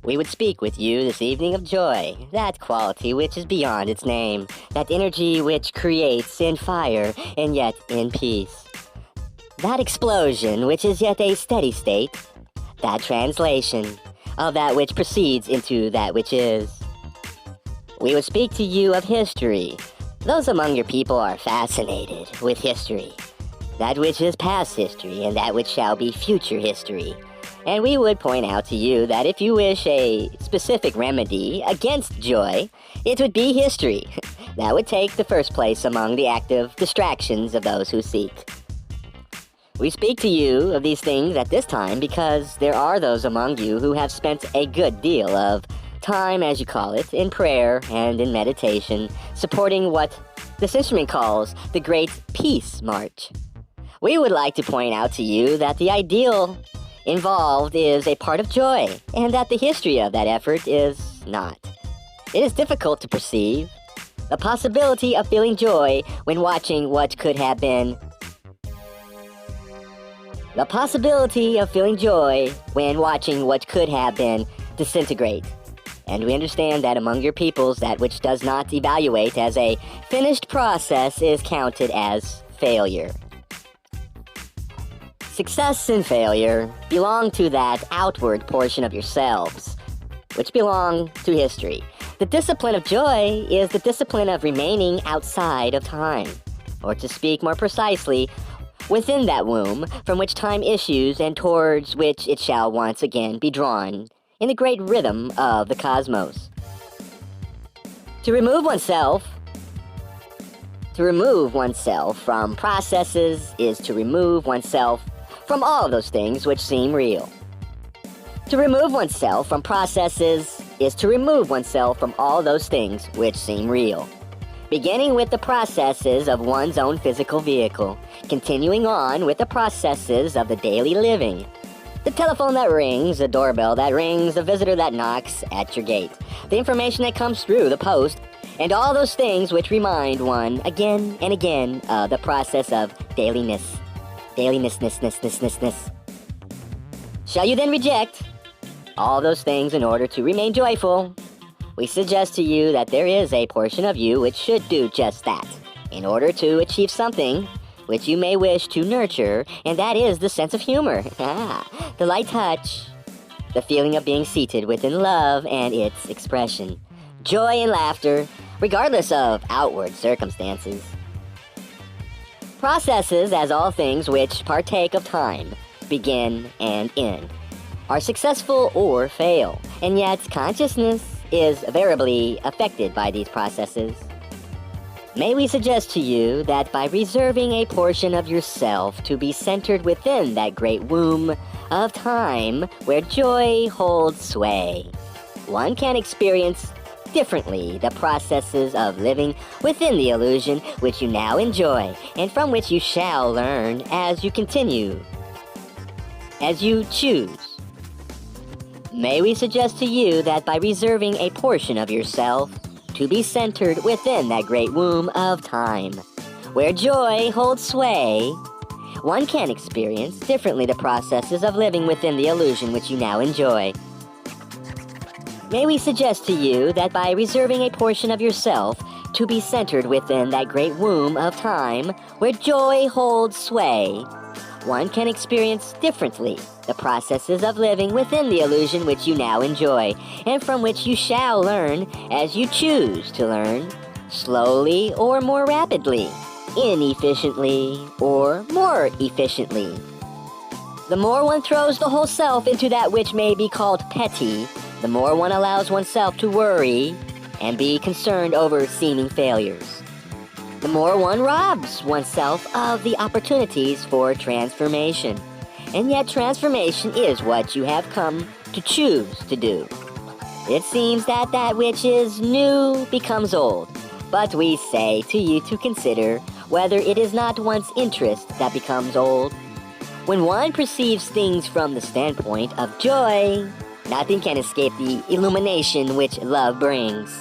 We would speak with you this evening of joy, that quality which is beyond its name, that energy which creates in fire and yet in peace. That explosion which is yet a steady state, that translation of that which proceeds into that which is. We would speak to you of history. Those among your people are fascinated with history, that which is past history and that which shall be future history. And we would point out to you that if you wish a specific remedy against joy, it would be history. That would take the first place among the active distractions of those who seek. We speak to you of these things at this time because there are those among you who have spent a good deal of time, as you call it, in prayer and in meditation, supporting what this instrument calls the Great Peace March. We would like to point out to you that the ideal involved is a part of joy, and that the history of that effort is not. It is difficult to perceive the possibility of feeling joy when watching what could have been. The possibility of feeling joy when watching what could have been disintegrate. And we understand that among your peoples, that which does not evaluate as a finished process is counted as failure. Success and failure belong to that outward portion of yourselves, which belong to history. The discipline of joy is the discipline of remaining outside of time, or to speak more precisely, within that womb from which time issues and towards which it shall once again be drawn in the great rhythm of the cosmos. To remove oneself from processes is to remove oneself from all of those things which seem real. To remove oneself from processes is to remove oneself from all those things which seem real. Beginning with the processes of one's own physical vehicle, continuing on with the processes of the daily living. The telephone that rings, the doorbell that rings, the visitor that knocks at your gate, the information that comes through the post, and all those things which remind one again and again of the process of dailiness. Shall you then reject all those things in order to remain joyful? We suggest to you that there is a portion of you which should do just that, in order to achieve something which you may wish to nurture, and that is the sense of humor, the light touch, the feeling of being seated within love and its expression, joy and laughter, regardless of outward circumstances. Processes, as all things which partake of time, begin and end, are successful or fail, and yet consciousness is variably affected by these processes. May we suggest to you that by reserving a portion of yourself to be centered within that great womb of time where joy holds sway, one can experience differently the processes of living within the illusion which you now enjoy, and from which you shall learn as you continue, as you choose. May we suggest to you that by reserving a portion of yourself to be centered within that great womb of time, where joy holds sway, one can experience differently the processes of living within the illusion which you now enjoy. May we suggest to you that by reserving a portion of yourself to be centered within that great womb of time, where joy holds sway, one can experience differently the processes of living within the illusion which you now enjoy, and from which you shall learn as you choose to learn, slowly or more rapidly, inefficiently or more efficiently. The more one throws the whole self into that which may be called petty, the more one allows oneself to worry and be concerned over seeming failures. The more one robs oneself of the opportunities for transformation. And yet transformation is what you have come to choose to do. It seems that that which is new becomes old, but we say to you to consider whether it is not one's interest that becomes old. When one perceives things from the standpoint of joy, nothing can escape the illumination which love brings.